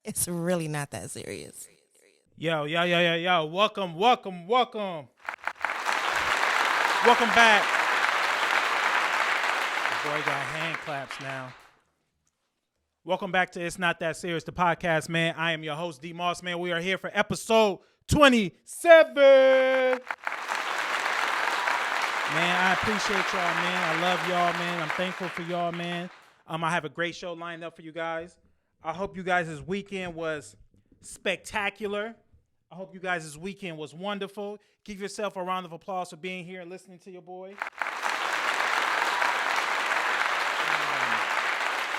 It's really not that serious. Yo. Welcome back. The boy got hand claps now. Welcome back to It's Not That Serious, the podcast, man. I am your host, D.MOSS, man. We are here for episode 27. Man, I appreciate y'all, man. I love y'all, man. I'm thankful for y'all, man. I have a great show lined up for you guys. I hope you guys' weekend was spectacular. I hope you guys' weekend was wonderful. Give yourself a round of applause for being here and listening to your boy.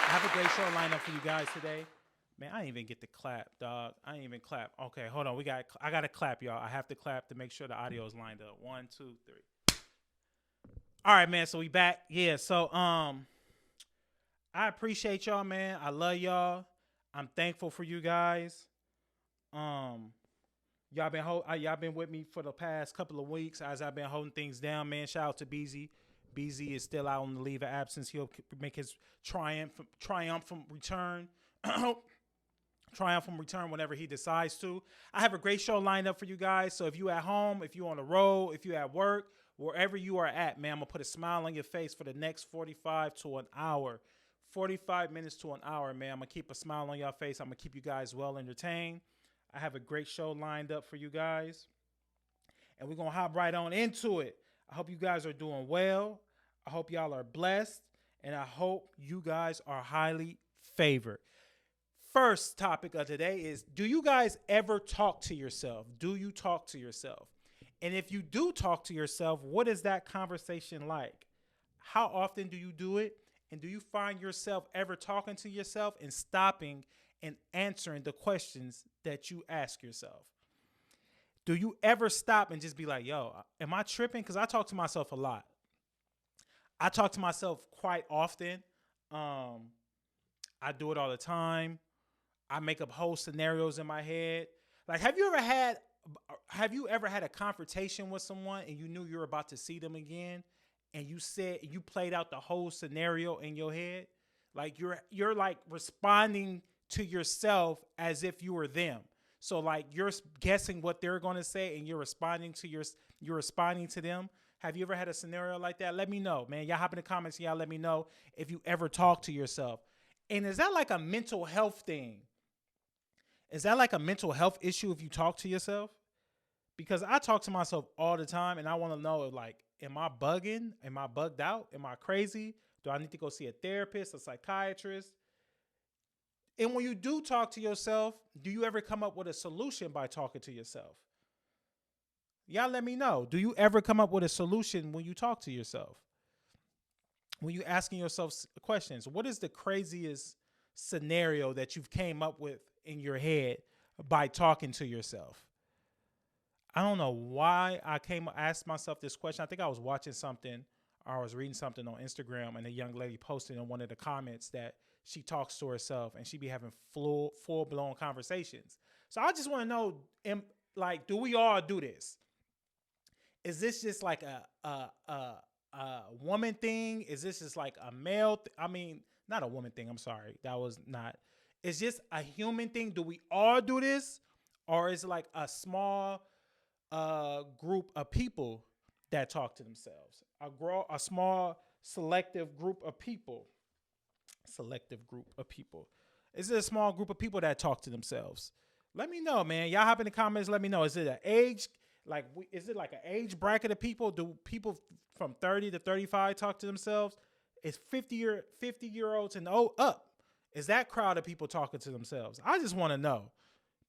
I have a great show lined up for you guys today. Man, I didn't even get to clap, dog. I didn't even clap. Okay, hold on. I gotta clap, y'all. I have to clap to make sure the audio is lined up. 1, 2, 3. All right, man. So we back. Yeah. So I appreciate y'all, man. I love y'all. I'm thankful for you guys. Um, y'all been with me for the past couple of weeks as I've been holding things down, man. Shout out to BIZZIE. BZ is still out on the leave of absence. He'll make his triumphant return. Triumphant return whenever he decides to. I have a great show lined up for you guys. So if you at home, if you on the road, if you at work, wherever you are at, man, I'm gonna put a smile on your face for the next 45 to an hour. 45 minutes to an hour, man. I'm gonna keep a smile on your face. I'm gonna keep you guys well entertained. I have a great show lined up for you guys. And we're gonna hop right on into it. I hope you guys are doing well. I hope y'all are blessed. And I hope you guys are highly favored. First topic of today is, do you guys ever talk to yourself? Do you talk to yourself? And if you do talk to yourself, what is that conversation like? How often do you do it? And do you find yourself ever talking to yourself and stopping and answering the questions that you ask yourself? Do you ever stop and just be like, yo, am I tripping? Because I talk to myself a lot. I talk to myself quite often. Um, I do it all the time. I make up whole scenarios in my head. Like, have you ever had a confrontation with someone and you knew you were about to see them again, and you played out the whole scenario in your head? Like you're like responding to yourself as if you were them. So like you're guessing what they're going to say and you're responding to them. Have you ever had a scenario like that? Let me know, man. Y'all hop in the comments. Y'all let me know if you ever talk to yourself. And is that like a mental health thing? Is that like a mental health issue if you talk to yourself? Because I talk to myself all the time and I want to know, like, am I bugging? Am I bugged out? Am I crazy? Do I need to go see a therapist, a psychiatrist? And when you do talk to yourself, do you ever come up with a solution by talking to yourself? Y'all let me know. Do you ever come up with a solution when you talk to yourself? When you asking yourself questions, what is the craziest scenario that you've came up with in your head by talking to yourself? I don't know why asked myself this question. I think I was watching something or I was reading something on Instagram, and a young lady posted in one of the comments that she talks to herself and she be having full blown conversations. So I just want to know, like, do we all do this? Is this just like a woman thing? Is this just like a male? I mean, not a woman thing. I'm sorry, that was not. It's just a human thing. Do we all do this, or is it like a small group of people that talk to themselves? A small selective group of people. Selective group of people. Is it a small group of people that talk to themselves? Let me know, man. Y'all hop in the comments. Let me know. Is it an age? Like, is it like an age bracket of people? Do people from 30 to 35 talk to themselves? Is 50 year olds and up? Is that crowd of people talking to themselves? I just want to know,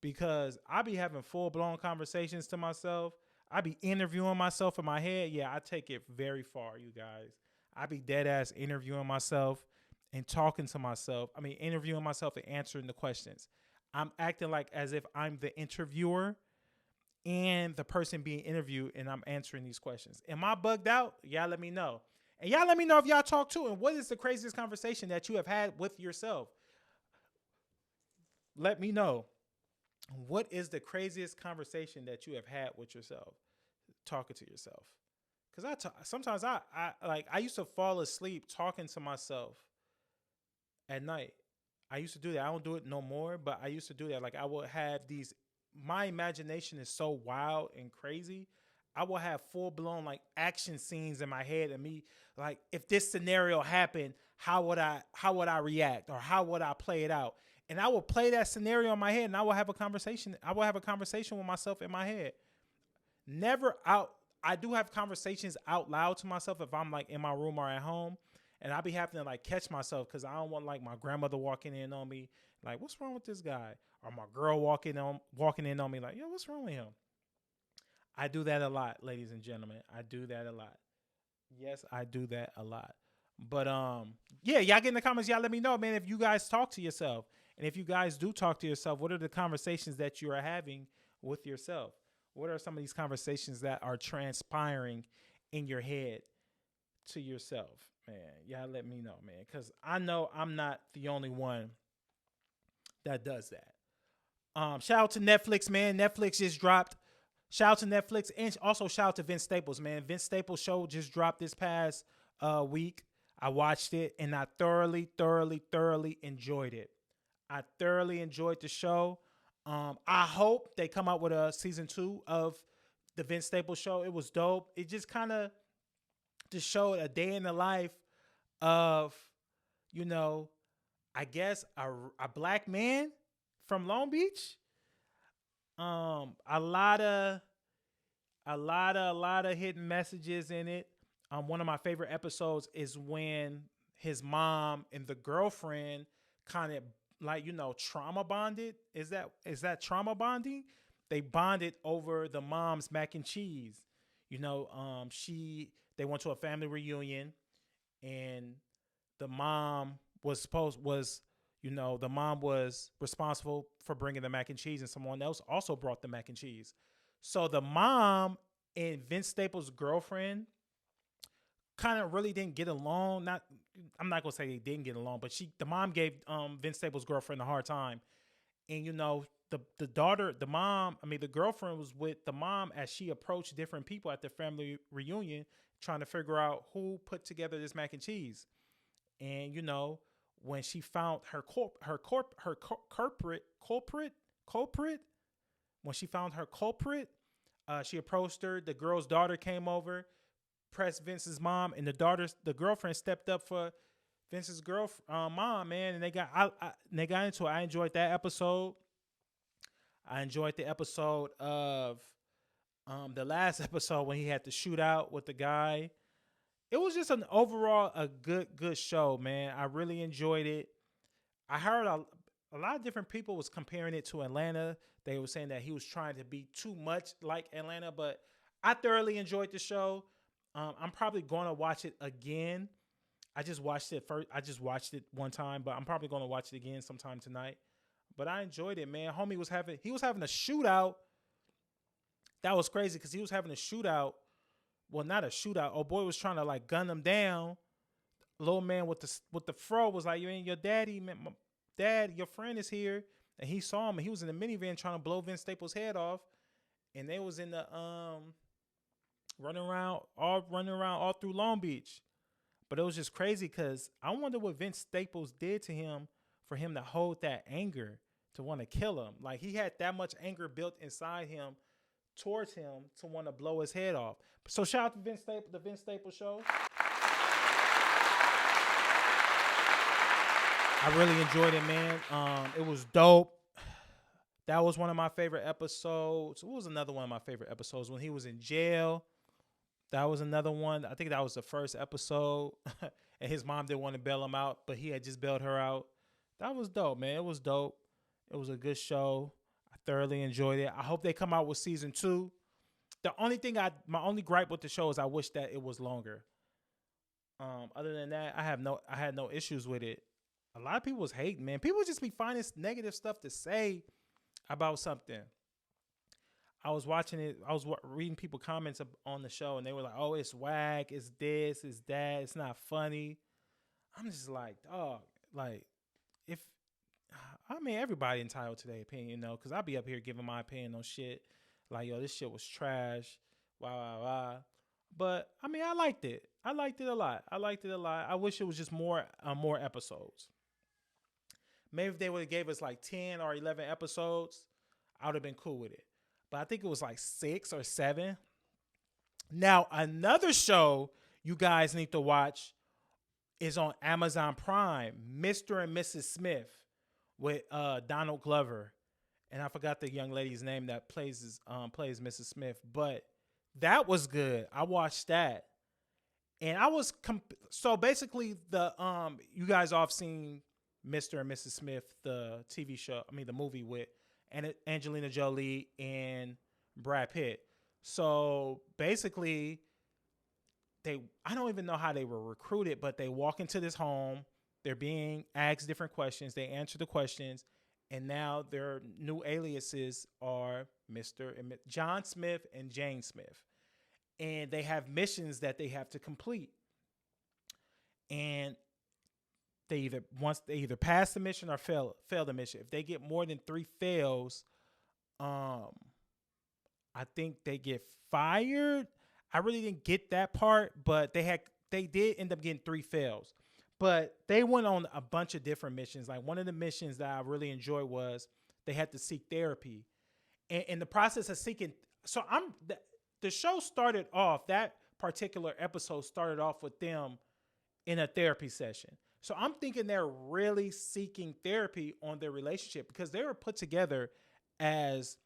because I be having full blown conversations to myself. I be interviewing myself in my head. Yeah, I take it very far, you guys. I be dead ass interviewing myself and talking to myself. I mean, interviewing myself and answering the questions. I'm acting like as if I'm the interviewer and the person being interviewed, and I'm answering these questions. Am I bugged out? Y'all let me know. And y'all let me know if y'all talk too. And what is the craziest conversation that you have had with yourself? Let me know. What is the craziest conversation that you have had with yourself, talking to yourself? Because sometimes I used to fall asleep talking to myself at night. I used to do that. I don't do it no more, but I used to do that. Like I would have these. My imagination is so wild and crazy. I will have full blown like action scenes in my head, and me like if this scenario happened, how would I react or how would I play it out? And I will play that scenario in my head, and I will have a conversation. I will have a conversation with myself in my head. Never out. I do have conversations out loud to myself if I'm like in my room or at home, and I be having to like catch myself because I don't want like my grandmother walking in on me, like what's wrong with this guy, or my girl walking in on me, like yo, what's wrong with him? I do that a lot, ladies and gentlemen. I do that a lot. Yes, I do that a lot. But yeah, y'all get in the comments. Y'all let me know, man, if you guys talk to yourself, and if you guys do talk to yourself, what are the conversations that you are having with yourself? What are some of these conversations that are transpiring in your head to yourself, man? Y'all let me know, man, because I know I'm not the only one that does that. Shout out to Netflix, man. Netflix just dropped. Shout out to Netflix, and also shout out to Vince Staples, man. Vince Staples show just dropped this past week. I watched it and I thoroughly, thoroughly, thoroughly enjoyed it. I thoroughly enjoyed the show. I hope they come out with a season 2 of the Vince Staples show. It was dope. It just kind of just showed a day in the life of, you know, I guess a black man from Long Beach. A lot of hidden messages in it. One of my favorite episodes is when his mom and the girlfriend kind of like trauma bonded. Is that trauma bonding? They bonded over the mom's mac and cheese. They went to a family reunion, and the mom the mom was responsible for bringing the mac and cheese, and someone else also brought the mac and cheese. So the mom and Vince Staples' girlfriend kind of really didn't get along. I'm not gonna say they didn't get along, but the mom gave Vince Staples' girlfriend a hard time. And the girlfriend was with the mom as she approached different people at the family reunion, trying to figure out who put together this mac and cheese. And when she found her culprit, when she found her culprit, she approached her. The girl's daughter came over, pressed Vince's mom, and the girlfriend stepped up for Vince's mom, man, and they got into it. I enjoyed that episode. I enjoyed the episode of the last episode when he had to shoot out with the guy. It was just an overall a good show, man. I really enjoyed it. I heard a lot of different people was comparing it to Atlanta. They were saying that he was trying to be too much like Atlanta, but I thoroughly enjoyed the show. I'm probably going to watch it again. I just watched it first. I just watched it one time, but I'm probably going to watch it again sometime tonight. But I enjoyed it, man. Homie was having a shootout. That was crazy because he was having a shootout. Well, not a shootout. Oh boy was trying to like gun him down. Little man with the fro was like, "You ain't your daddy, man. My dad, your friend is here." And he saw him, and he was in the minivan trying to blow Vince Staples' head off. And they was in the running around all through Long Beach. But it was just crazy because I wonder what Vince Staples did to him for him to hold that anger to want to kill him. Like he had that much anger built inside him towards him to want to blow his head off. So shout out to the Vince Staples show. I really enjoyed it, man. It was dope. That was one of my favorite episodes. What was another one of my favorite episodes? When he was in jail. That was another one. I think that was the first episode. And his mom didn't want to bail him out, but he had just bailed her out. That was dope, man. It was dope. It was a good show. I thoroughly enjoyed it. I hope they come out with season 2. My only gripe with the show is I wish that it was longer. Other than that, I had no issues with it. A lot of people was hating, man. People just be finding negative stuff to say about something. I was watching it. I was reading people comments on the show, and they were like, "Oh, it's whack. It's this. It's that. It's not funny." I'm just like, dog. Like, everybody entitled to their opinion, because I be up here giving my opinion on shit. Like, yo, this shit was trash. Wow. But I liked it. I liked it a lot. I wish it was just more episodes. Maybe if they would have gave us like 10 or 11 episodes, I would have been cool with it. But I think it was like 6 or 7. Now, another show you guys need to watch is on Amazon Prime, Mr. and Mrs. Smith with Donald Glover. And I forgot the young lady's name that plays Mrs. Smith, but that was good. I watched that. And I was so basically the you guys all have seen Mr. and Mrs. Smith, the TV show, the movie with Angelina Jolie and Brad Pitt. So basically I don't even know how they were recruited, but they walk into this home, they're being asked different questions, they answer the questions, and now their new aliases are Mr. and John Smith and Jane Smith. And they have missions that they have to complete. And they either pass the mission or fail the mission. If they get more than 3 fails, I think they get fired. I really didn't get that part, but they did end up getting 3 fails. But they went on a bunch of different missions. Like one of the missions that I really enjoyed was they had to seek therapy. And in the process of seeking, so the show started off, that particular episode started off with them in a therapy session. So I'm thinking they're really seeking therapy on their relationship because they were put together as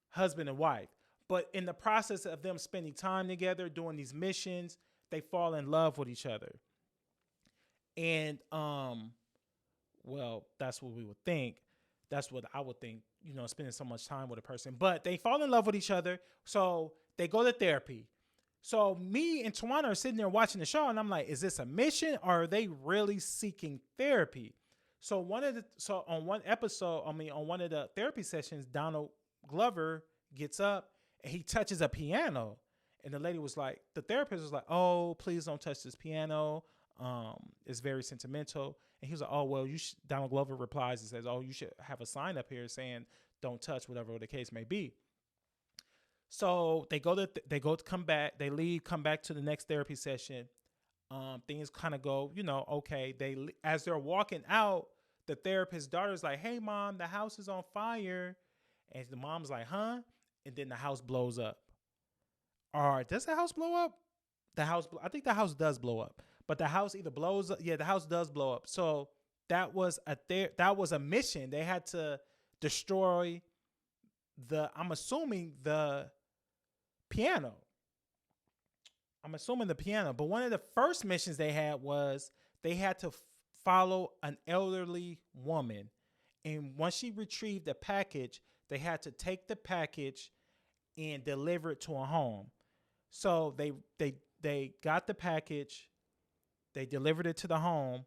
husband and wife. But in the process of them spending time together, doing these missions, they fall in love with each other. And, well, that's what we would think. That's what I would think, spending so much time with a person. But they fall in love with each other. So they go to therapy. So me and Tawana are sitting there watching the show, and I'm like, is this a mission or are they really seeking therapy? So on one of the therapy sessions, Donald Glover gets up and he touches a piano. And the therapist was like, oh, please don't touch this piano. It's very sentimental. And he was like, oh, well, Donald Glover replies and says, oh, you should have a sign up here saying don't touch, whatever the case may be. So they come back, they leave, come back to the next therapy session. Things kind of go, okay. As they're walking out, the therapist's daughter's like, hey, Mom, the house is on fire. And the mom's like, huh? And then the house blows up. Or does the house blow up? I think the house does blow up. But the house either blows up. Yeah, the house does blow up. So that was a mission. They had to destroy I'm assuming the piano. But one of the first missions they had was they had to follow an elderly woman. And once she retrieved the package, they had to take the package and deliver it to a home. So they got the package, they delivered it to the home.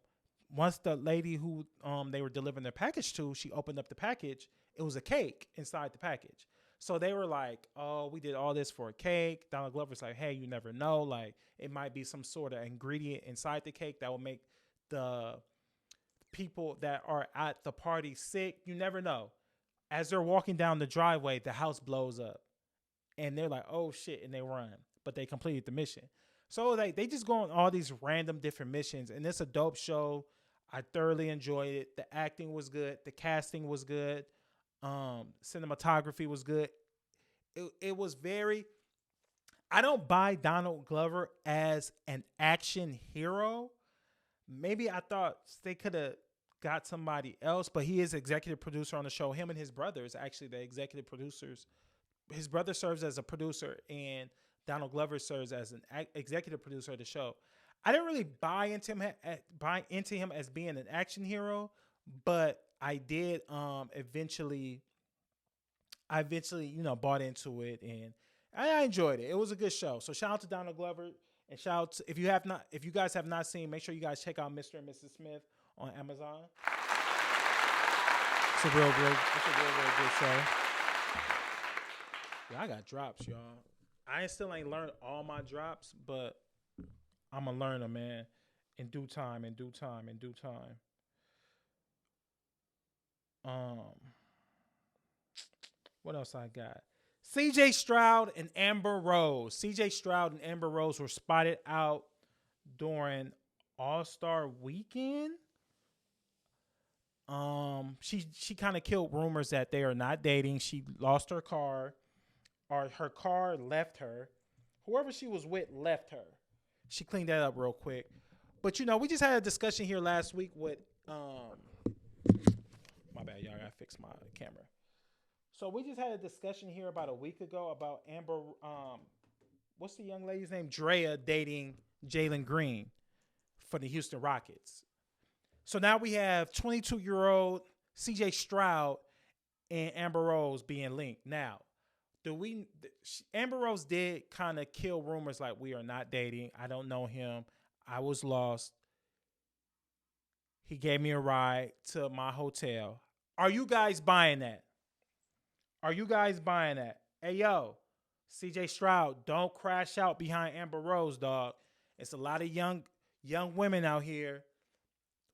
Once the lady who they were delivering their package to, she opened up the package, it was a cake inside the package. So they were like, oh, we did all this for a cake. Donald Glover's like, hey, you never know. Like, it might be some sort of ingredient inside the cake that will make the people that are at the party sick. You never know. As they're walking down the driveway, the house blows up. And they're like, oh, shit, and they run. But they completed the mission. So they just go on all these random different missions. And it's a dope show. I thoroughly enjoyed it. The acting was good. The casting was good. Cinematography was good. It was very... I don't buy Donald Glover as an action hero. Maybe I thought they could have got somebody else, but he is executive producer on the show. Him and his brother is actually the executive producers. His brother serves as a producer, and Donald Glover serves as an executive producer of the show. I didn't really buy into him as being an action hero, but I did eventually bought into it, and I enjoyed it. It was a good show. So shout out to Donald Glover, and shout out to, if you guys have not seen, make sure you guys check out Mr. and Mrs. Smith on Amazon. It's a real good show. Yeah, I got drops, y'all. I still ain't learned all my drops, but I'm going to learn them, man. In due time. What else I got? CJ Stroud and Amber Rose. CJ Stroud and Amber Rose were spotted out during All-Star Weekend. She kind of killed rumors that they are not dating. She lost her car, or her car left her. Whoever she was with left her. She cleaned that up real quick. But we just had a discussion here last week with my bad, y'all. I gotta fix my camera. So we just had a discussion here about a week ago about Amber. What's the young lady's name? Drea dating Jalen Green for the Houston Rockets. So now we have 22-year-old CJ Stroud and Amber Rose being linked. Now, Amber Rose did kind of kill rumors like we are not dating. I don't know him. I was lost. He gave me a ride to my hotel. Are you guys buying that? Are you guys buying that? Hey, yo, CJ Stroud, don't crash out behind Amber Rose, dog. It's a lot of young women out here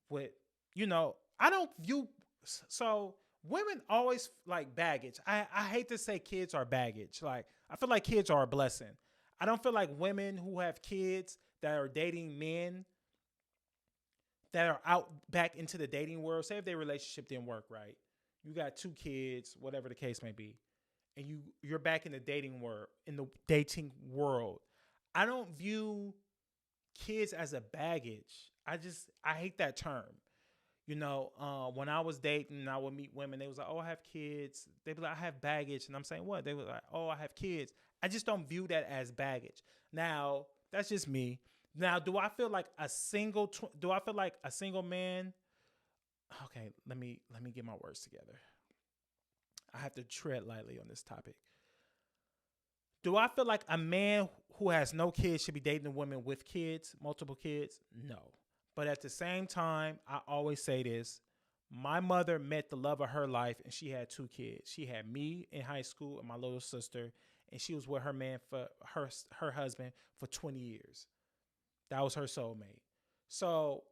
with, I don't view, so women always like baggage. I hate to say kids are baggage. Like, I feel like kids are a blessing. I don't feel like women who have kids that are dating men that are out back into the dating world, say if their relationship didn't work right, you got 2 kids, whatever the case may be, and you're back in the dating world. I don't view kids as a baggage. I hate that term. When I was dating, I would meet women. They was like, "Oh, I have kids." They be like, "I have baggage," and I'm saying, "What?" They were like, "Oh, I have kids." I just don't view that as baggage. Now, that's just me. Now, do I feel like a single man? Okay, let me get my words together. I have to tread lightly on this topic. Do I feel like a man who has no kids should be dating a woman with kids, multiple kids? No. But at the same time, I always say this. My mother met the love of her life, and she had 2 kids. She had me in high school and my little sister, and she was with her man for her husband for 20 years. That was her soulmate. So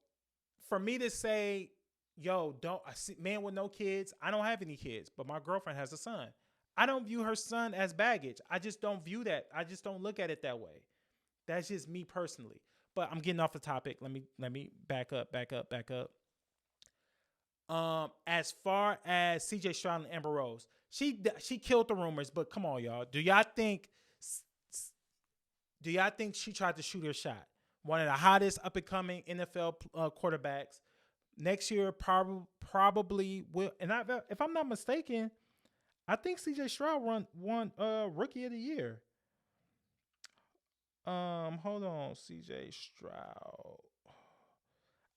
for me to say, yo, I see man with no kids, I don't have any kids, but my girlfriend has a son. I don't view her son as baggage. I just don't view that. I just don't look at it that way. That's just me personally. But I'm getting off the topic. Let me back up. As far as CJ Stroud and Amber Rose, she killed the rumors. But come on, y'all. Do y'all think she tried to shoot her shot? One of the hottest up and coming NFL quarterbacks. Next year probably will. And if I'm not mistaken, I think CJ Stroud won Rookie of the Year. Hold on, CJ Stroud.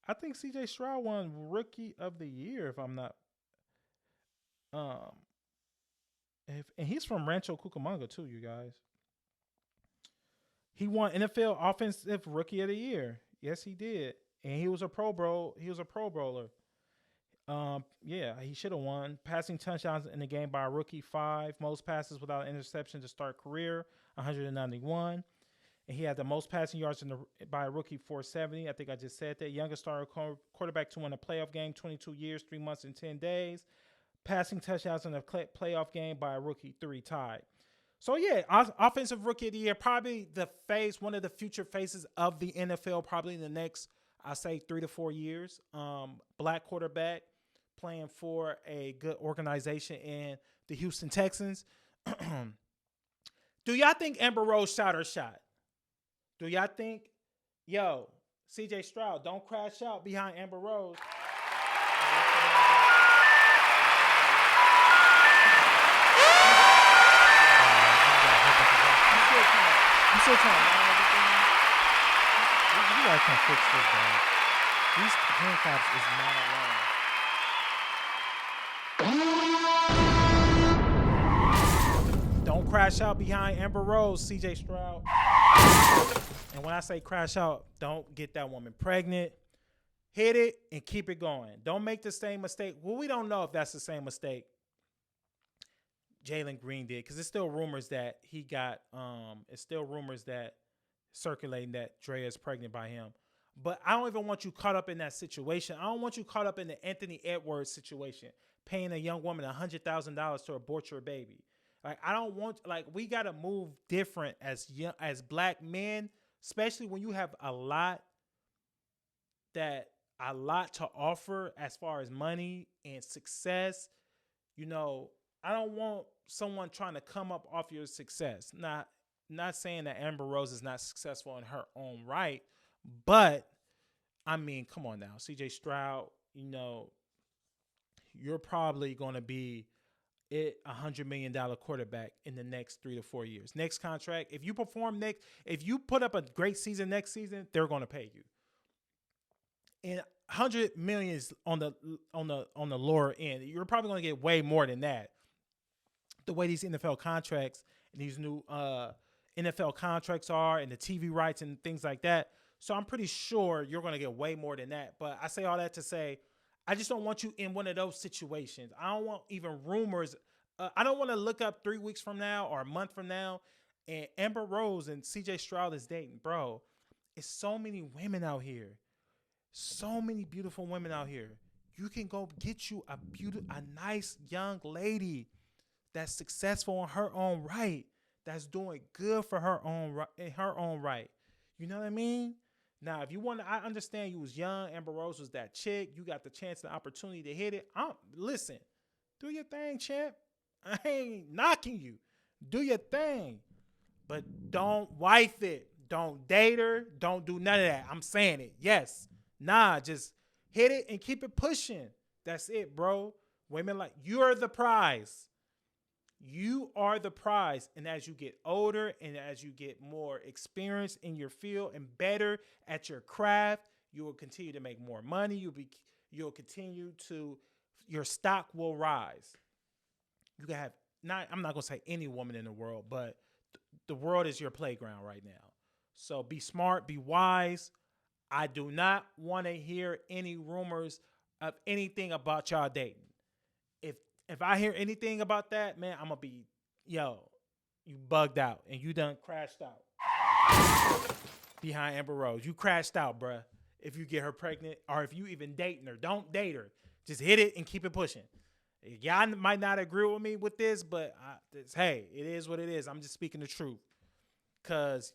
I think CJ Stroud won Rookie of the Year, if I'm not. And he's from Rancho Cucamonga too, you guys. He won NFL Offensive Rookie of the Year. Yes, he did, and he was a Pro Bowl. He was a Pro Bowler. Yeah, he should have won. Passing touchdowns in the game by a rookie, 5. Most passes without an interception to start career, 191. And he had the most passing yards by a rookie, 470. I think I just said that. Youngest starter quarterback to win a playoff game, 22 years, 3 months, and 10 days. Passing touchdowns in a playoff game by a rookie, 3 tied. So, yeah, Offensive Rookie of the Year, probably one of the future faces of the NFL, probably in the next, I say, 3 to 4 years. Black quarterback playing for a good organization in the Houston Texans. Do y'all think Amber Rose shot her shot? Do y'all think, yo, CJ Stroud, don't crash out behind Amber Rose? I'm still trying to line everything. You guys can fix this, man. These handcuffs is mad long. Don't crash out behind Amber Rose, CJ Stroud. And when I say crash out, don't get that woman pregnant. Hit it and keep it going. Don't make the same mistake. Well, we don't know if that's the same mistake Jalen Green did, because it's still rumors that he got. It's still rumors that circulating that Drea is pregnant by him. But I don't even want you caught up in that situation. I don't want you caught up in the Anthony Edwards situation, paying a young woman $100,000 to abort your baby. Like, I don't want, like, we got to move different as black men, especially when you have a lot that a lot to offer as far as money and success. You know, I don't want someone trying to come up off your success. Not saying that Amber Rose is not successful in her own right, but I mean, come on now, CJ Stroud. You know, you're probably going to be $100 million quarterback in the next 3 to 4 years. Next contract, if you put up a great season next season, they're going to pay you. And 100 million is on the lower end. You're probably going to get way more than that. The way these NFL contracts and these new NFL contracts are, and the TV rights and things like that. So I'm pretty sure you're going to get way more than that. But I say all that to say, I just don't want you in one of those situations. I don't want even rumors. I don't want to look up 3 weeks from now or a month from now and Amber Rose and CJ Stroud is dating. Bro, it's so many women out here. So many beautiful women out here. You can go get you a nice young lady that's successful in her own right, that's doing good for her own right. You know what I mean? Now, if you want to, I understand you was young. Amber Rose was that chick. You got the chance and the opportunity to hit it. Listen, do your thing, champ. I ain't knocking you. Do your thing. But don't wife it. Don't date her. Don't do none of that. I'm saying it. Yes. Nah, just hit it and keep it pushing. That's it, bro. Women like, you're the prize. You are the prize. And as you get older and as you get more experience in your field and better at your craft, you will continue to make more money. You'll continue to, your stock will rise. You can have, I'm not going to say any woman in the world, but the world is your playground right now. So be smart, be wise. I do not want to hear any rumors of anything about y'all dating. If I hear anything about that, man, I'm going to be, you bugged out and you done crashed out behind Amber Rose. You crashed out, bruh. If you get her pregnant or if you even dating her, don't date her. Just hit it and keep it pushing. Y'all might not agree with me with this, but hey, it is what it is. I'm just speaking the truth. Because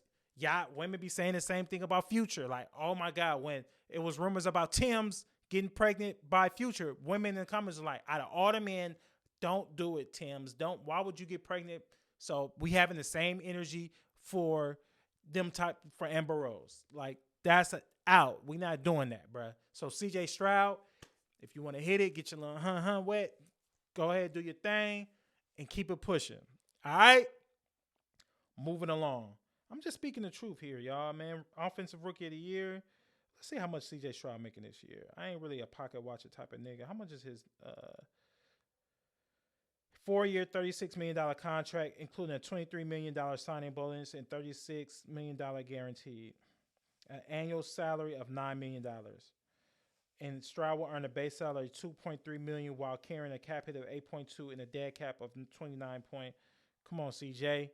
women be saying the same thing about Future. Like, oh my God, when it was rumors about Tim's getting pregnant by Future, women in the comments are like, out of all the men, don't do it, Tim's. Why would you get pregnant? So we having the same energy for for Amber Rose. Like, that's out. We not doing that, bruh. So CJ Stroud, if you want to hit it, get your little wet, go ahead, do your thing, and keep it pushing. All right? Moving along. I'm just speaking the truth here, y'all, man. Offensive Rookie of the Year. Let's see how much CJ Stroud making this year. I ain't really a pocket watcher type of nigga. How much is his 4-year, $36 million contract, including a $23 million signing bonus and $36 million guaranteed? An annual salary of $9 million. And Stroud will earn a base salary of $2.3 million while carrying a cap hit of 8.2 and a dead cap of 29 point. Come on, CJ.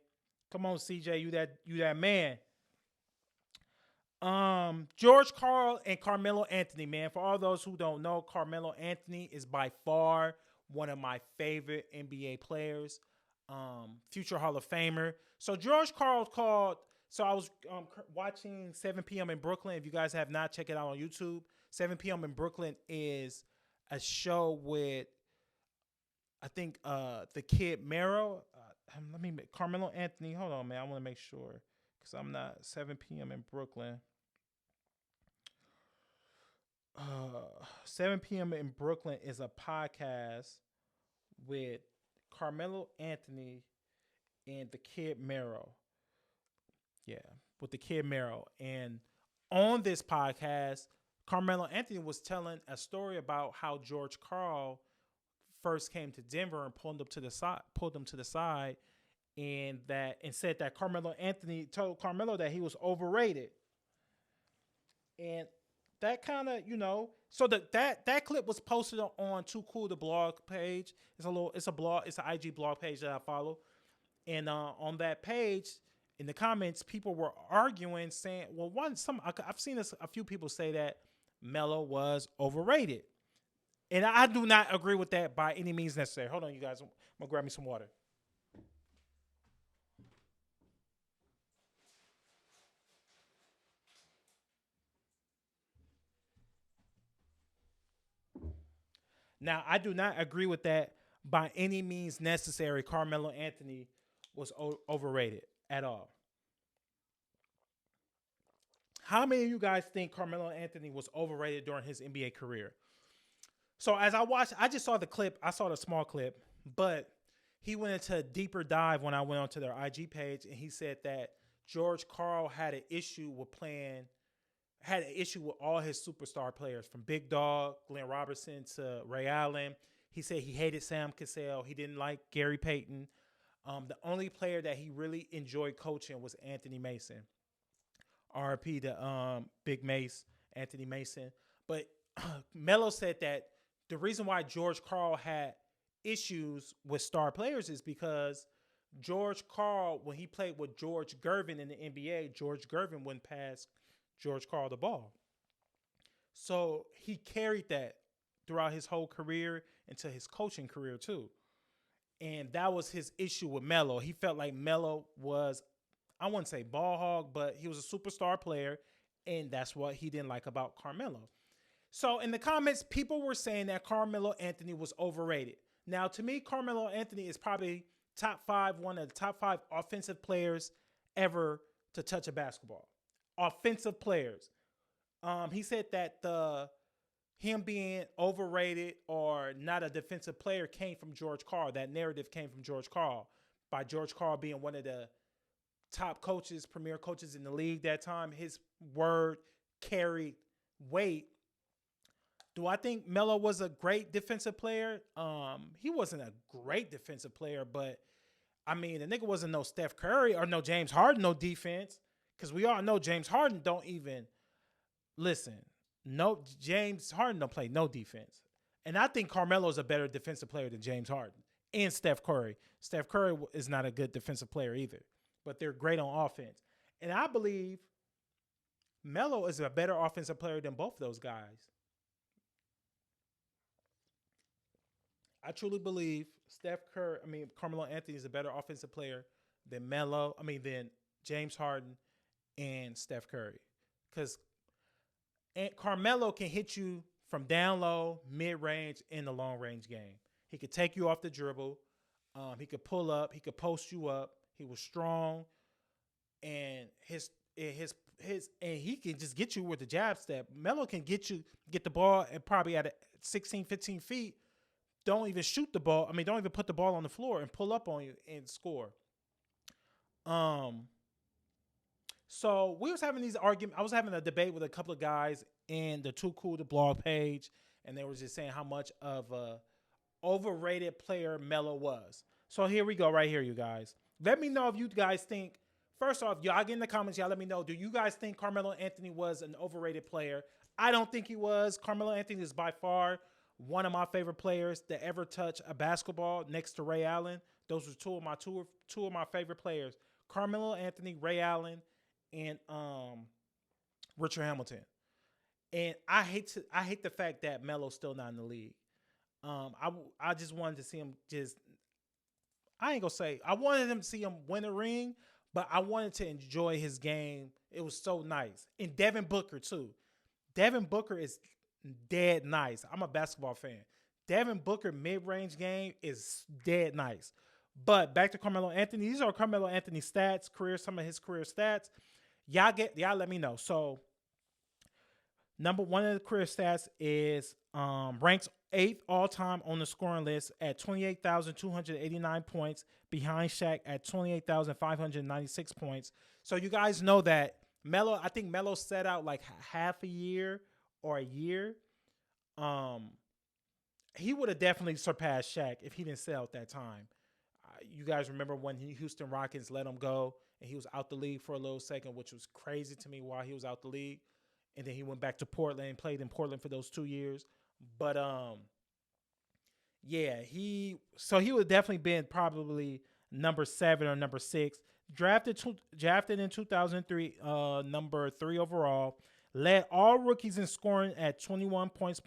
Come on, CJ. You that man. George Karl and Carmelo Anthony, man. For all those who don't know, Carmelo Anthony is by far one of my favorite NBA players. Future Hall of Famer. So George Karl called. So I was watching 7 p.m. in Brooklyn. If you guys have not, check it out on YouTube. 7 p.m. in Brooklyn is a show with, I think, the kid Mero. Carmelo Anthony. Hold on, man. I want to make sure because I'm not 7 p.m. in Brooklyn. 7 p.m. in Brooklyn is a podcast with Carmelo Anthony and the kid Mero. Yeah, with the kid Mero. And on this podcast, Carmelo Anthony was telling a story about how George Karl first came to Denver and pulled him to the side, and said that Carmelo Anthony told Carmelo that he was overrated. And that kind of, so that clip was posted on Too Cool the blog page. It's an IG blog page that I follow. And on that page, in the comments, people were arguing, saying, well, I've seen a few people say that Melo was overrated. And I do not agree with that by any means necessary. Hold on, you guys. I'm going to grab me some water. Now, I do not agree with that by any means necessary. Carmelo Anthony was overrated at all. How many of you guys think Carmelo Anthony was overrated during his NBA career? So as I watched, I just saw the clip. I saw the small clip, but he went into a deeper dive when I went onto their IG page, and he said that George Karl had an issue with all his superstar players, from Big Dog, Glenn Robertson to Ray Allen. He said he hated Sam Cassell. He didn't like Gary Payton. The only player that he really enjoyed coaching was Anthony Mason. RP to Big Mace, Anthony Mason. But Melo said that the reason why George Karl had issues with star players is because George Karl, when he played with George Gervin in the NBA, George Gervin wouldn't pass George Karl the ball. So he carried that throughout his whole career into his coaching career too. And that was his issue with Melo. He felt like Melo was, I wouldn't say ball hog, but he was a superstar player, and that's what he didn't like about Carmelo. So in the comments, people were saying that Carmelo Anthony was overrated. Now, to me, Carmelo Anthony is probably one of the top 5 offensive players ever to touch a basketball. Offensive players. He said that him being overrated or not a defensive player came from George Karl. That narrative came from George Karl, by George Karl being one of the top coaches, premier coaches in the league that time. His word carried weight. Do I think Melo was a great defensive player? He wasn't a great defensive player, but I mean, the nigga wasn't no Steph Curry or no James Harden, no defense. Because we all know James Harden don't even listen. No, James Harden don't play no defense. And I think Carmelo's a better defensive player than James Harden and Steph Curry. Steph Curry is not a good defensive player either, but they're great on offense. And I believe Melo is a better offensive player than both of those guys. I truly believe Carmelo Anthony is a better offensive player than than James Harden and Steph Curry. Because Carmelo can hit you from down low, mid-range, in the long-range game. He could take you off the dribble. He could pull up. He could post you up. He was strong, and he can just get you with the jab step. Melo can get the ball at probably at 16, 15 feet. Don't even shoot the ball. Don't even put the ball on the floor and pull up on you and score. So we was having these arguments. I was having a debate with a couple of guys in the Too Cool to Blog page, and they were just saying how much of a overrated player Melo was. So here we go right here, you guys. Let me know if you guys think, first off, y'all get in the comments, y'all let me know, do you guys think Carmelo Anthony was an overrated player? I don't think he was. Carmelo Anthony is by far one of my favorite players to ever touch a basketball, next to Ray Allen. Those were two of my favorite players. Carmelo Anthony, Ray Allen, and Richard Hamilton. And I hate the fact that Melo's still not in the league. I just wanted to see him I wanted him to see him win a ring, but I wanted to enjoy his game. It was so nice. And Devin Booker too. Devin Booker is dead nice. I'm a basketball fan. Devin Booker mid-range game is dead nice. But back to Carmelo Anthony. These are Carmelo Anthony stats, some of his career stats. Y'all let me know. So number one of the career stats is ranks 8th all-time on the scoring list at 28,289 points, behind Shaq at 28,596 points. So you guys know that I think Melo set out like half a year or a year. He would have definitely surpassed Shaq if he didn't sell at that time. You guys remember when Houston Rockets let him go and he was out the league for a little second, which was crazy to me why he was out the league. And then he went back to Portland and played in Portland for those 2 years. But he would definitely been probably number 7 or number 6. Drafted in 2003, number 3 overall. Led all rookies in scoring at 21 points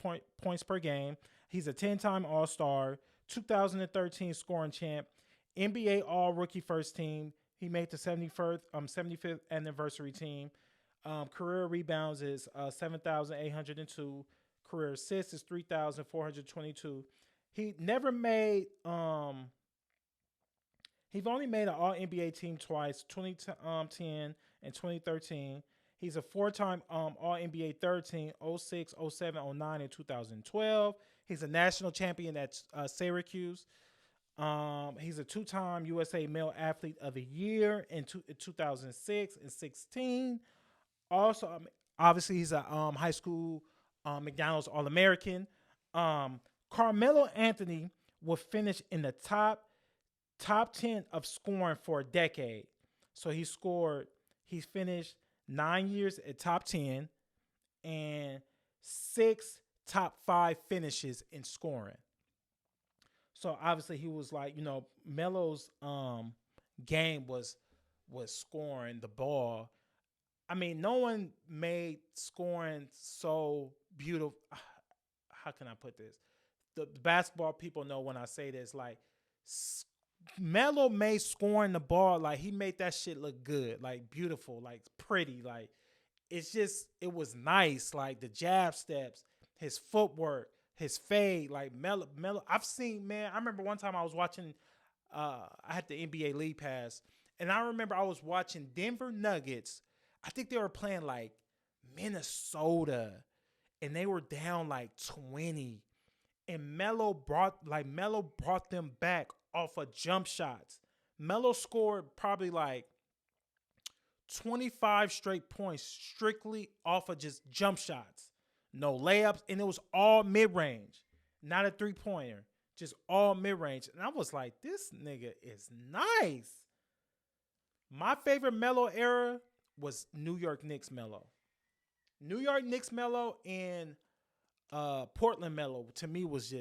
per game. He's a 10-time All-Star, 2013 scoring champ, NBA All-Rookie First Team. He made the 75th anniversary team. Career rebounds is 7,802. career assists is 3,422. He never made He's only made an All NBA team twice, 2010 and 2013. He's a four-time All NBA third team, '06, '07, '09, and 2012. He's a national champion at Syracuse. He's a two-time USA Male Athlete of the Year in 2006 and 16. Also, obviously, he's a high school McDonald's All-American. Carmelo Anthony will finish in the top 10 of scoring for a decade. So he's finished 9 years at top 10 and 6 top 5 finishes in scoring. So obviously he was like, Melo's game was scoring the ball. I mean, no one made scoring so beautiful. How can I put this? The basketball people know when I say this, like Melo made scoring the ball, like he made that shit look good, like beautiful, like pretty, like it was nice, like the jab steps, his footwork, his fade, like Melo. I've seen, man, I remember one time I was watching, I had the NBA League Pass, and I remember I was watching Denver Nuggets. I think they were playing like Minnesota, and they were down like 20. And Melo brought them back off of jump shots. Melo scored probably like 25 straight points strictly off of just jump shots. No layups, and it was all mid-range. Not a three-pointer. Just all mid-range. And I was like, this nigga is nice. My favorite Melo era was New York Knicks Melo. New York Knicks Melo and Portland Melo to me was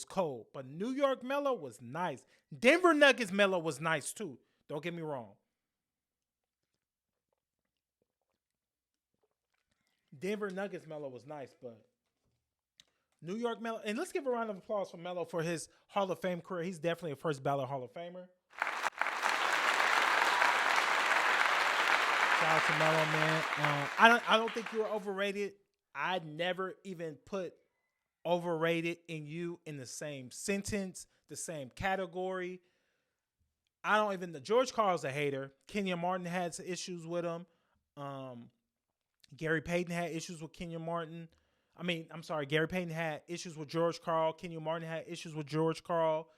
cold, but New York Melo was nice. Denver Nuggets Melo was nice too. Don't get me wrong. Denver Nuggets Melo was nice, but New York Melo, and let's give a round of applause for Melo for his Hall of Fame career. He's definitely a first ballot Hall of Famer. Shout out to Melo, man. I don't think you're overrated. I never even put overrated and you in the same sentence, the same category. I don't even know. George Karl's a hater. Kenyon Martin had some issues with him. Gary Payton had issues with Kenyon Martin. Gary Payton had issues with George Karl. Kenyon Martin had issues with George Karl.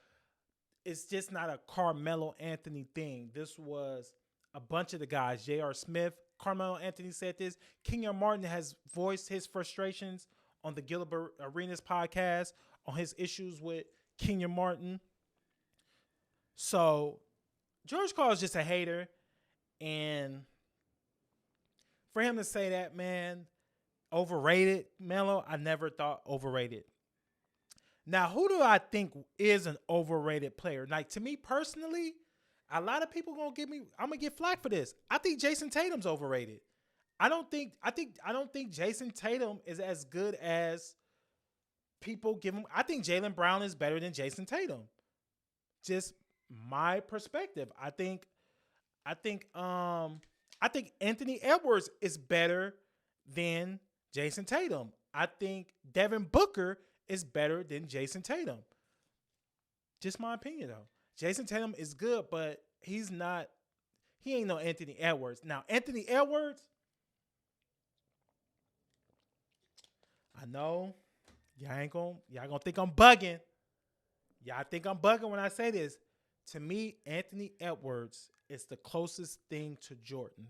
It's just not a Carmelo Anthony thing. This was a bunch of the guys. J.R. Smith, Carmelo Anthony said this. Kenyon Martin has voiced his frustrations on the Gilbert Arenas podcast on his issues with Kenyon Martin. So George Karl is just a hater. And for him to say that, man, overrated, Melo, I never thought overrated. Now, who do I think is an overrated player? Like, to me personally, a lot of people I'm gonna get flack for this. I think Jason Tatum's overrated. I don't think Jason Tatum is as good as people give him. I think Jaylen Brown is better than Jason Tatum. Just my perspective. I think Anthony Edwards is better than Jason Tatum. I think Devin Booker is better than Jason Tatum. Just my opinion though. Jason Tatum is good, but he ain't no Anthony Edwards. Now, Anthony Edwards, I know y'all gonna think I'm bugging. Y'all think I'm bugging when I say this. To me, Anthony Edwards is the closest thing to Jordan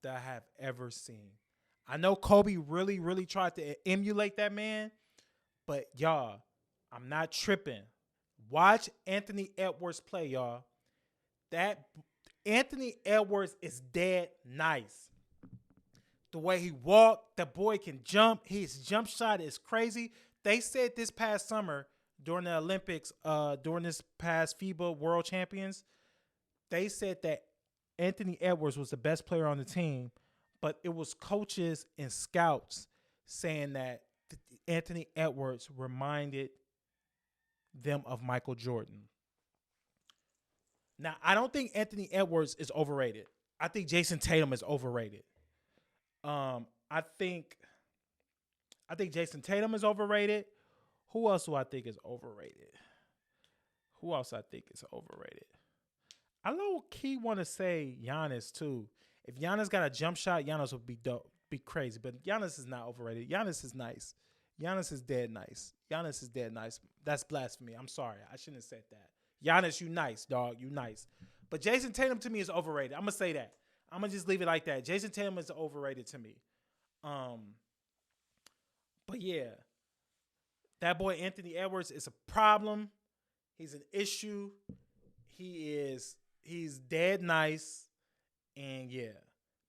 that I have ever seen. I know Kobe really, really tried to emulate that man, but y'all, I'm not tripping. Watch Anthony Edwards play, y'all. That Anthony Edwards is dead nice. The way he walked, the boy can jump. His jump shot is crazy. They said this past summer during the Olympics, during this past FIBA World Champions, they said that Anthony Edwards was the best player on the team, but it was coaches and scouts saying that Anthony Edwards reminded them of Michael Jordan. Now, I don't think Anthony Edwards is overrated. I think Jason Tatum is overrated. I think I think Jason Tatum is overrated. Who else do I think is overrated? Who else I think is overrated? I low key want to say Giannis too. If Giannis got a jump shot, Giannis would be dope, be crazy. But Giannis is not overrated. Giannis is nice. Giannis is dead nice. Giannis is dead nice. That's blasphemy. I'm sorry. I shouldn't have said that. Giannis, you nice, dog. You nice. But Jason Tatum to me is overrated. I'm gonna say that. I'm gonna just leave it like that. Jason Tatum is overrated to me. Um, but yeah, that boy Anthony Edwards is a problem. He's an issue. He's dead nice. And yeah.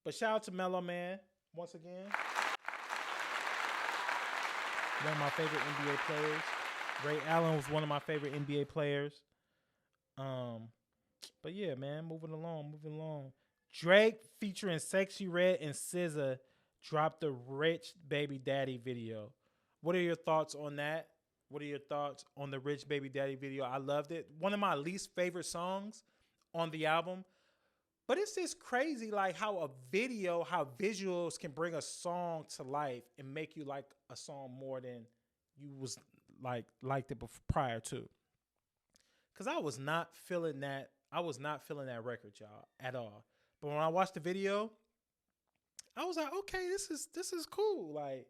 But shout out to Melo Man once again. One of my favorite NBA players. Ray Allen was one of my favorite NBA players. Um, but yeah, man, moving along. Drake featuring Sexy Red and SZA dropped the Rich Baby Daddy video. What are your thoughts on that? What are your thoughts on the Rich Baby Daddy video? I loved it. One of my least favorite songs on the album. But it's just crazy, like how a video, how visuals can bring a song to life and make you like a song more than you was liked it prior to. Cause I was not feeling that. I was not feeling that record, y'all, at all. But when I watched the video, I was like, okay, this is cool. Like,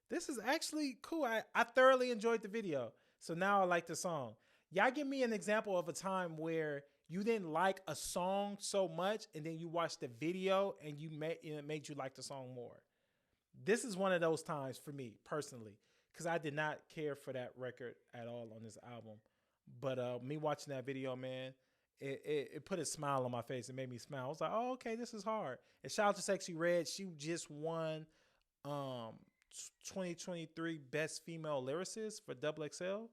this is actually cool. I thoroughly enjoyed the video. So now I like the song. Y'all give me an example of a time where you didn't like a song so much and then you watched the video and it made you like the song more. This is one of those times for me personally, because I did not care for that record at all on this album. But me watching that video, man, it put a smile on my face. It made me smile. I was like, oh, okay, this is hard. And shout out to Sexy Red. She just won 2023 Best Female Lyricist for Double XL.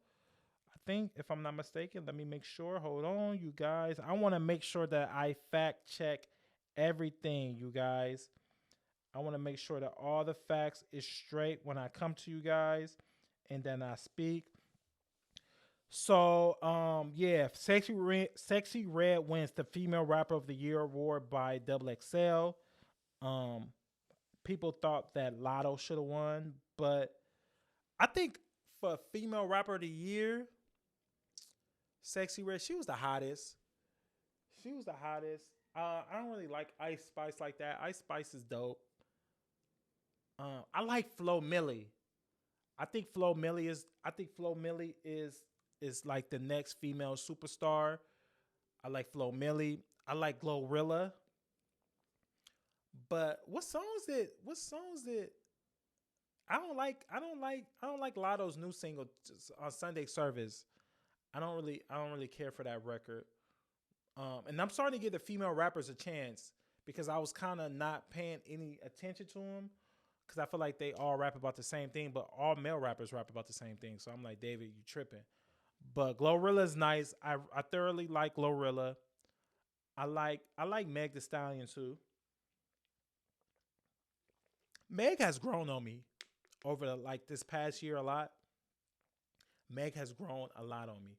I think, if I'm not mistaken. Let me make sure. Hold on, you guys. I want to make sure that I fact check everything, you guys. I want to make sure that all the facts is straight when I come to you guys and then I speak. So, yeah, Sexy Red wins the Female Rapper of the Year award by Double XL. People thought that Lotto should have won, but I think for Female Rapper of the Year, Sexy Red, she was the hottest. She was the hottest. I don't really like Ice Spice like that. Ice Spice is dope. I like Flo Milli. I think Flo Milli is like the next female superstar. I like Flo Milli. I like Glorilla. But what songs did I don't like Lotto's new single on Sunday Service. I don't really care for that record. And I'm starting to give the female rappers a chance because I was kind of not paying any attention to them because I feel like they all rap about the same thing, but all male rappers rap about the same thing. So I'm like, David, you tripping. But Glorilla is nice. I thoroughly like Glorilla. I like Meg Thee Stallion too. Meg has grown on me over this past year a lot. Meg has grown a lot on me.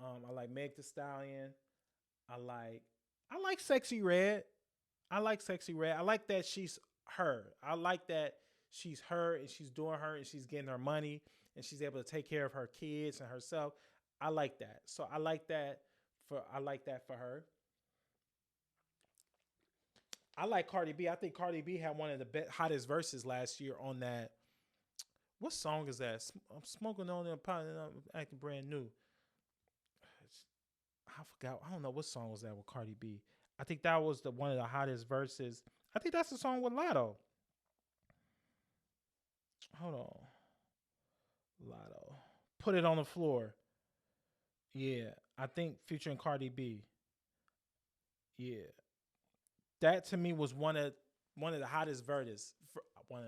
I like Meg Thee Stallion. I like Sexy Red. I like Sexy Red. I like that she's her. I like that she's her and she's doing her and she's getting her money and she's able to take care of her kids and herself. I like that. So I like that for her. I like Cardi B. I think Cardi B had one of the hottest verses last year on that. What song is that? I'm smoking on the pot and I'm acting brand new. I forgot. I don't know what song was that with Cardi B. I think that was one of the hottest verses. I think that's the song with Lotto. Hold on. Lotto. Put It on the Floor. Yeah. I think featuring Cardi B. Yeah. That to me was one of the hottest verses. One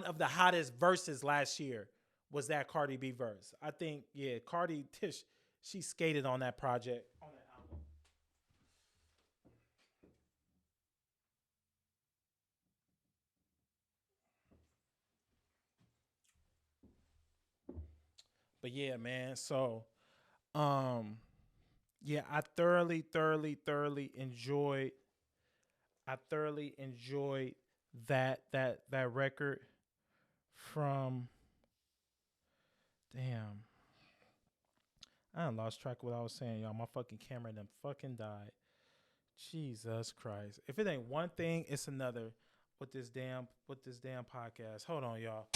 of the hottest verses last year was that Cardi B verse. I think, yeah, Cardi Tish, she skated on that project, on that album. But yeah, man. So, um, yeah, I thoroughly enjoyed. I thoroughly enjoyed that record from damn. I done lost track of what I was saying, y'all. My fucking camera done fucking died. Jesus Christ. If it ain't one thing, it's another with this damn podcast. Hold on, y'all.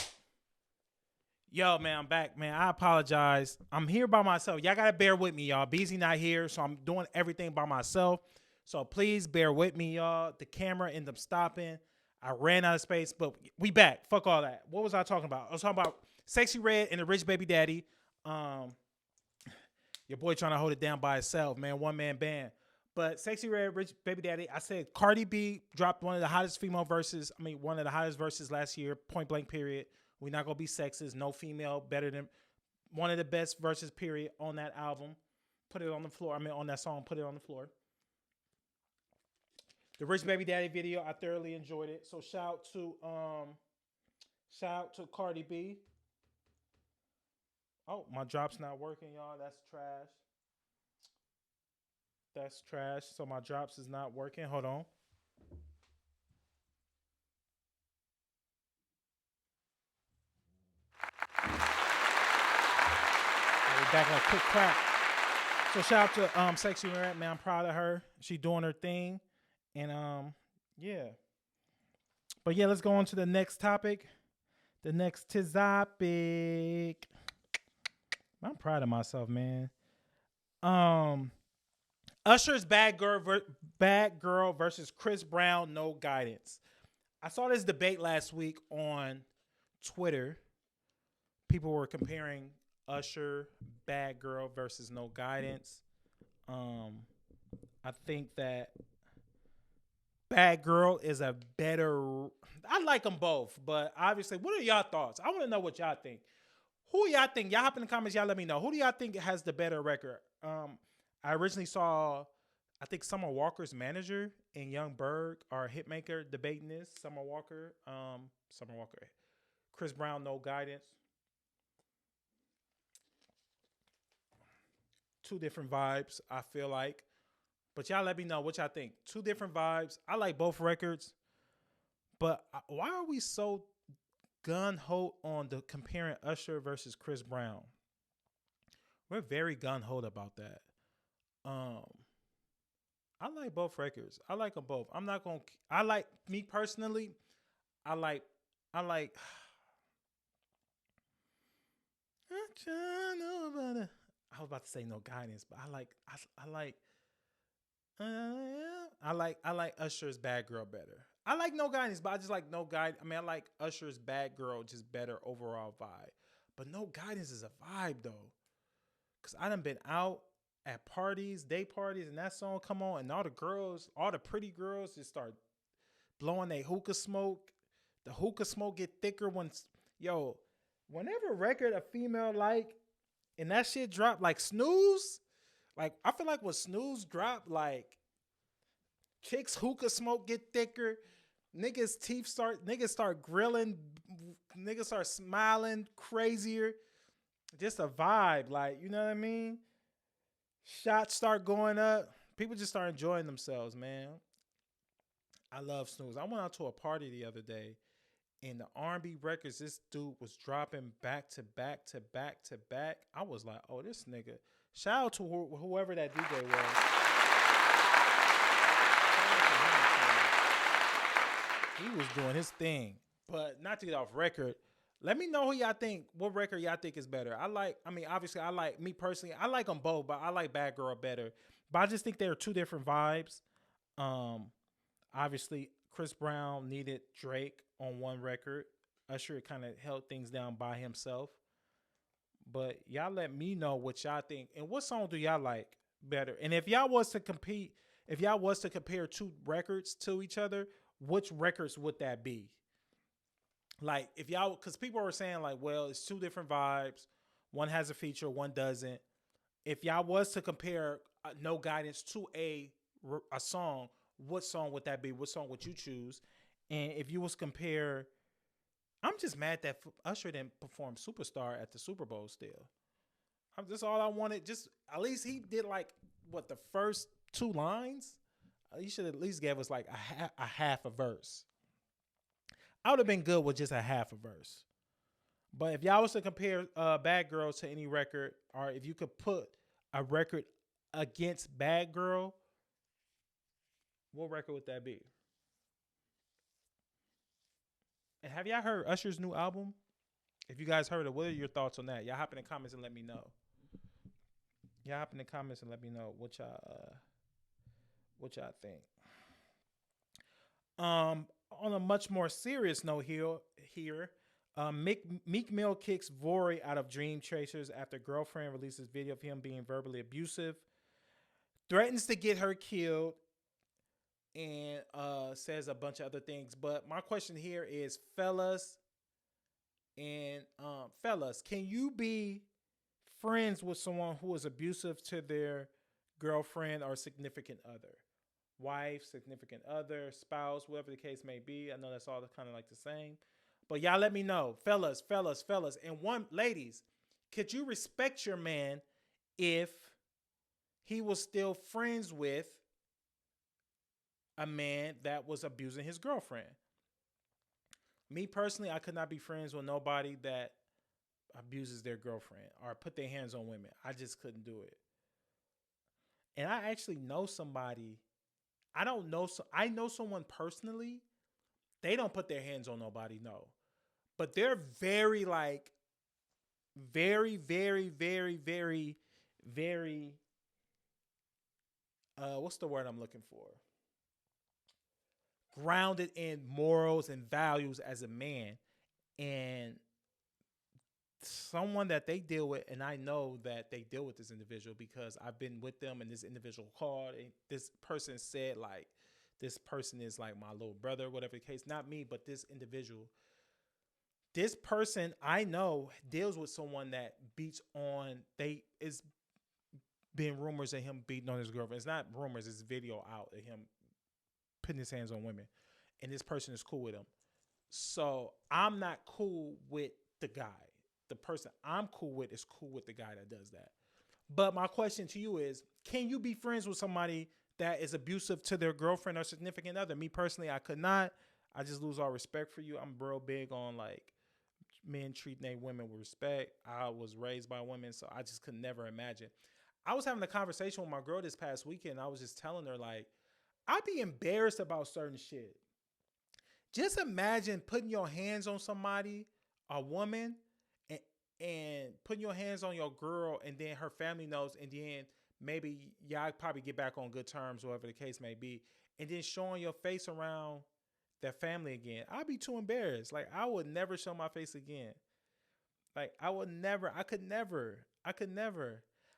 Yo, man, I'm back, man. I apologize. I'm here by myself. Y'all gotta bear with me, y'all. BIZZIE not here, so I'm doing everything by myself. So please bear with me, y'all. The camera ended up stopping. I ran out of space, but we back. Fuck all that. What was I talking about? I was talking about Sexy Red and the Rich Baby Daddy. Your boy trying to hold it down by itself, man. One man band. But Sexy Red, Rich Baby Daddy. I said Cardi B dropped one of the hottest female verses. I mean, one of the hottest verses last year. Point blank. Period. We're not gonna be sexist. No female better than one of the best verses. Period on that album. Put it on the floor. I mean, on that song. Put it on the floor. The Rich Baby Daddy video, I thoroughly enjoyed it. So shout out to Cardi B. Oh, my drop's not working, y'all. That's trash. That's trash. So my drops is not working. Hold on. We're back like quick crack. So shout out to Sexy Red, man. I'm proud of her. She doing her thing. And yeah. But yeah, let's go on to the next topic. The next topic. I'm proud of myself, man. Usher's Bad Girl versus Chris Brown, No Guidance. I saw this debate last week on Twitter. People were comparing Usher, Bad Girl versus No Guidance. I think that Bad Girl is a better. I like them both, but obviously, what are y'all thoughts? I want to know what y'all think. Who y'all think? Y'all hop in the comments. Y'all let me know. Who do y'all think has the better record? I originally saw, I think Summer Walker's manager and Young Berg, our hitmaker, debating this. Summer Walker, Chris Brown, No Guidance. Two different vibes, I feel like. But y'all let me know what y'all think. Two different vibes. I like both records. But why are we so gun-ho on the comparing Usher versus Chris Brown? We're very gun-ho about that. I like both records. I like them both. I'm not going to... I like... Me personally, I like... I was about to say No Guidance, but I like Usher's Bad Girl better. I like No Guidance, but I just like No Guidance. I mean, I like Usher's Bad Girl, just better overall vibe. But No Guidance is a vibe though, cause I done been out at parties, day parties, and that song come on, and all the pretty girls just start blowing their hookah smoke. The hookah smoke get thicker whenever record a female like, and that shit drop like Snooze. Like, I feel like when Snooze drop, like, chicks hookah smoke get thicker. Niggas start grilling. Niggas start smiling crazier. Just a vibe. Like, you know what I mean? Shots start going up. People just start enjoying themselves, man. I love Snooze. I went out to a party the other day, and the R&B records this dude was dropping back to back to back to back. I was like, oh, this nigga. Shout out to whoever that DJ was. He was doing his thing. But not to get off record, let me know who y'all think, what record y'all think is better. Obviously, me personally, I like them both, but I like Bad Girl better. But I just think they're two different vibes. Obviously, Chris Brown needed Drake on one record. Usher kind of held things down by himself. But y'all let me know what y'all think. And what song do y'all like better? And if y'all was to compare two records to each other, which records would that be? Like, if y'all, because people were saying, like, well, it's two different vibes. One has a feature, one doesn't. If y'all was to compare No Guidance to a song, what song would that be? What song would you choose? And if you was compare, I'm just mad that Usher didn't perform Superstar at the Super Bowl still. That's all I wanted. Just, at least he did, like, the first two lines? He should at least give us, like, a half a verse. I would have been good with just a half a verse. But if y'all was to compare Bad Girl to any record, or if you could put a record against Bad Girl, what record would that be? And have y'all heard Usher's new album? If you guys heard it, what are your thoughts on that? Y'all hop in the comments and let me know. Y'all hop in the comments and let me know what y'all think. On a much more serious note here, Meek Mill kicks Vori out of Dream Chasers after girlfriend releases video of him being verbally abusive, threatens to get her killed, and says a bunch of other things. But my question here is, fellas, can you be friends with someone who is abusive to their girlfriend or significant other? Wife, significant other, spouse, whatever the case may be. I know that's all kind of like the same. But y'all let me know. Fellas. And ladies, could you respect your man if he was still friends with a man that was abusing his girlfriend? Me personally, I could not be friends with nobody that abuses their girlfriend or put their hands on women. I just couldn't do it. And I actually know somebody. I know someone personally. They don't put their hands on nobody, no. But they're very like, very, very, very, very, very, what's the word I'm looking for? Grounded in morals and values as a man. And someone that they deal with, and I know that they deal with this individual because I've been with them and this individual called and this person said like, this person is like my little brother, whatever the case. Not me, but this individual. This person I know deals with someone that beats on, it's been rumors of him beating on his girlfriend. It's not rumors, it's video out of him putting his hands on women. And this person is cool with him. So I'm not cool with the guy. The person I'm cool with is cool with the guy that does that. But my question to you is, can you be friends with somebody that is abusive to their girlfriend or significant other? Me personally, I could not. I just lose all respect for you. I'm real big on like men treating their women with respect. I was raised by women, so I just could never imagine. I was having a conversation with my girl this past weekend. I was just telling her like, I'd be embarrassed about certain shit. Just imagine putting your hands on somebody, a woman, and putting your hands on your girl, and then her family knows, and then maybe y'all probably get back on good terms, whatever the case may be, and then showing your face around their family again. I'd be too embarrassed. Like, I would never show my face again. Like, I could never.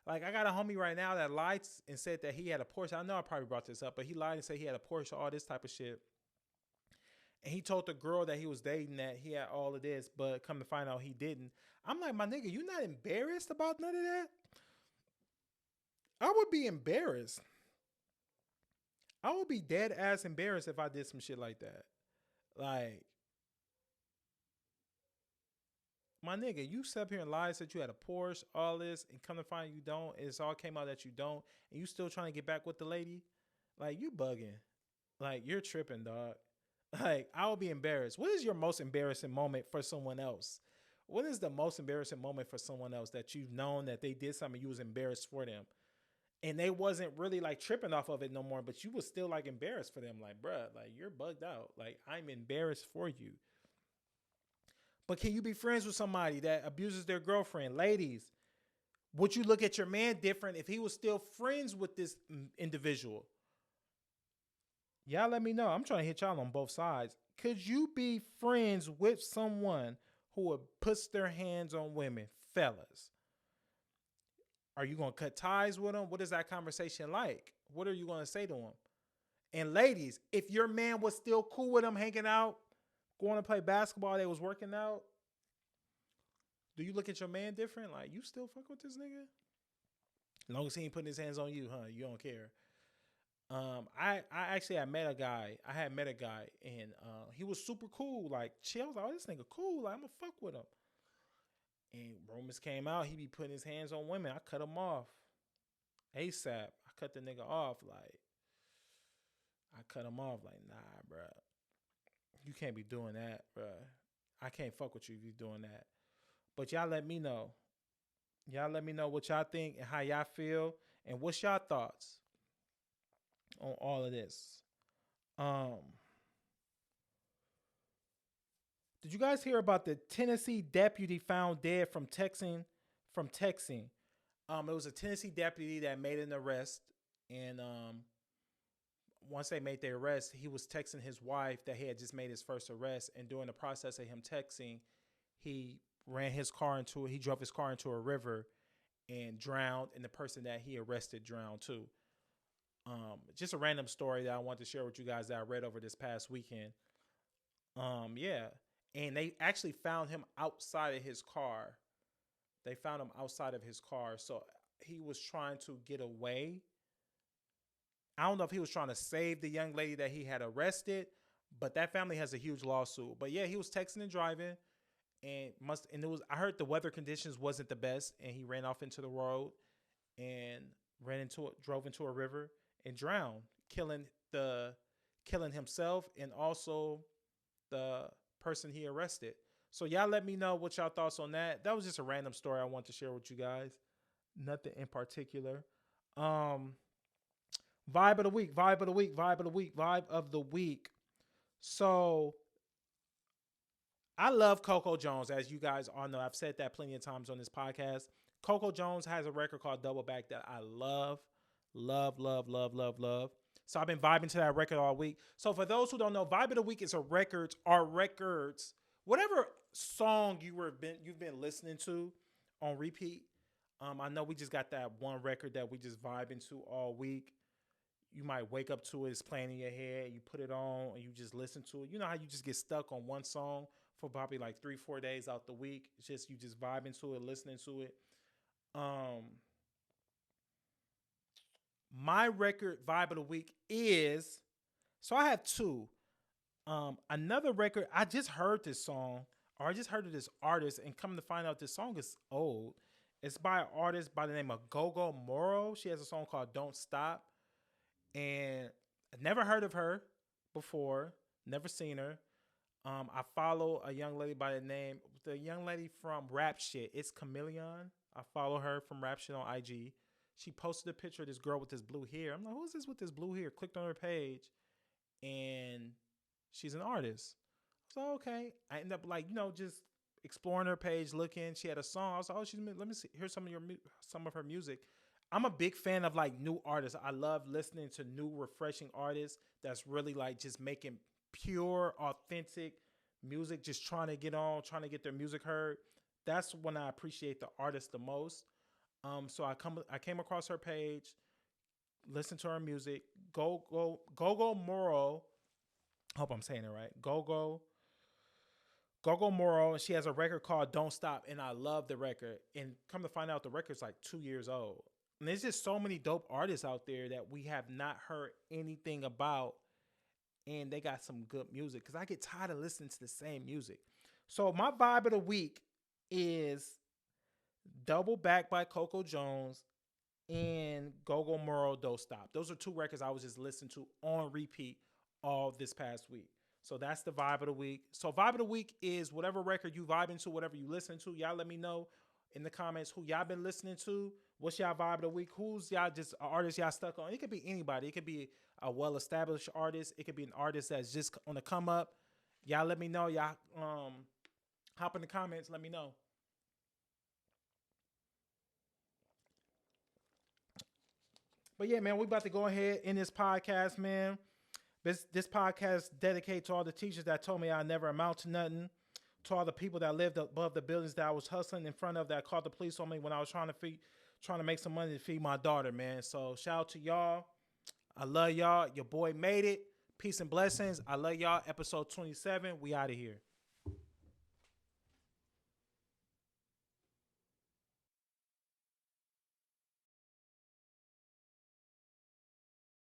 Like, I got a homie right now that lied and said that he had a Porsche. I know I probably brought this up, but he lied and said he had a Porsche, all this type of shit. And he told the girl that he was dating that he had all of this, but come to find out he didn't. I'm like, my nigga, you not embarrassed about none of that? I would be embarrassed. I would be dead ass embarrassed if I did some shit like that. Like, my nigga, you sat up here and lied, said you had a Porsche, all this, and come to find you don't. It's all came out that you don't, and you still trying to get back with the lady. Like, you bugging. Like, you're tripping, dog. Like, I would be embarrassed. What is your most embarrassing moment for someone else? What is the most embarrassing moment for someone else that you've known that they did something you was embarrassed for them? And they wasn't really like tripping off of it no more, but you was still like embarrassed for them. Like, bruh, like you're bugged out. Like, I'm embarrassed for you. But can you be friends with somebody that abuses their girlfriend? Ladies, would you look at your man different if he was still friends with this individual? Y'all let me know. I'm trying to hit y'all on both sides. Could you be friends with someone who puts their hands on women? Fellas, are you going to cut ties with them? What is that conversation like? What are you going to say to them? And ladies, if your man was still cool with them hanging out, going to play basketball, they was working out, do you look at your man different? Like, you still fuck with this nigga? As long as he ain't putting his hands on you, huh? You don't care. I met a guy. I had met a guy, and he was super cool. Like, chill. I was like, oh, this nigga cool. Like, I'm gonna fuck with him. And rumors came out. He be putting his hands on women. I cut him off ASAP. I cut the nigga off. Like, I cut him off. Like, nah, bro. You can't be doing that, bro. I can't fuck with you if you're doing that. But y'all let me know. Y'all let me know what y'all think and how y'all feel and what's y'all thoughts on all of this. Um, did you guys hear about the Tennessee deputy found dead from texting? From texting, it was a Tennessee deputy that made an arrest, and once they made the arrest, he was texting his wife that he had just made his first arrest, and during the process of him texting, he he drove his car into a river and drowned, and the person that he arrested drowned too. Just a random story that I want to share with you guys that I read over this past weekend. Yeah, and they actually found him outside of his car. They found him outside of his car, so he was trying to get away. I don't know if he was trying to save the young lady that he had arrested, but that family has a huge lawsuit. But yeah, he was texting and driving, and it was. I heard the weather conditions wasn't the best, and he ran off into the road and drove into a river and drowned, killing himself and also the person he arrested. So y'all let me know what y'all thoughts on that. That was just a random story I want to share with you guys. Nothing in particular. Vibe of the week, vibe of the week, vibe of the week, vibe of the week. So I love Coco Jones, as you guys all know. I've said that plenty of times on this podcast. Coco Jones has a record called Double Back that I love, love, love, love, love, love. So I've been vibing to that record all week. So for those who don't know, Vibe of the Week is records, whatever song you've been listening to on repeat. I know we just got that one record that we just vibing to all week. You might wake up to it, it's playing in your head, you put it on, and you just listen to it. You know how you just get stuck on one song for probably like 3-4 days out the week. It's just you just vibing to it, listening to it. My record vibe of the week is, so I have two. Another record, I just heard this song, or I just heard of this artist, and come to find out this song is old. It's by an artist by the name of Gogo Moro. She has a song called Don't Stop. And I never heard of her before, never seen her. I follow a young lady by the young lady from Rap Shit. It's Chameleon. I follow her from Rap Shit on IG. She posted a picture of this girl with this blue hair. I'm like, who is this with this blue hair? Clicked on her page, and she's an artist. So okay, I ended up just exploring her page, looking. She had a song. I was like, oh, let me see. Here's some of her music. I'm a big fan of like new artists. I love listening to new, refreshing artists that's really like just making pure, authentic music, just trying to get their music heard. That's when I appreciate the artist the most. So I came across her page, listened to her music. Gogo Moro. Hope I'm saying it right. Gogo Moro, and she has a record called Don't Stop, and I love the record. And come to find out, the record's like 2 years old. And there's just so many dope artists out there that we have not heard anything about, and they got some good music, because I get tired of listening to the same music. So my vibe of the week is Double Back by Coco Jones and Gogo Moro Don't Stop. Those are two records I was just listening to on repeat all this past week. So that's the vibe of the week. So vibe of the week is whatever record you vibe into, whatever you listen to. Y'all let me know in the comments who y'all been listening to. What's y'all vibe of the week? Who's y'all just an artist y'all stuck on? It could be anybody. It could be a well-established artist. It could be an artist that's just on the come up. Y'all let me know. Y'all hop in the comments. Let me know. But yeah, man, we about to go ahead in this podcast, man. This podcast dedicated to all the teachers that told me I never amount to nothing. To all the people that lived above the buildings that I was hustling in front of, that called the police on me when I was trying to make some money to feed my daughter, man. So shout out to y'all. I love y'all. Your boy made it. Peace and blessings. I love y'all. Episode 27. We out of here.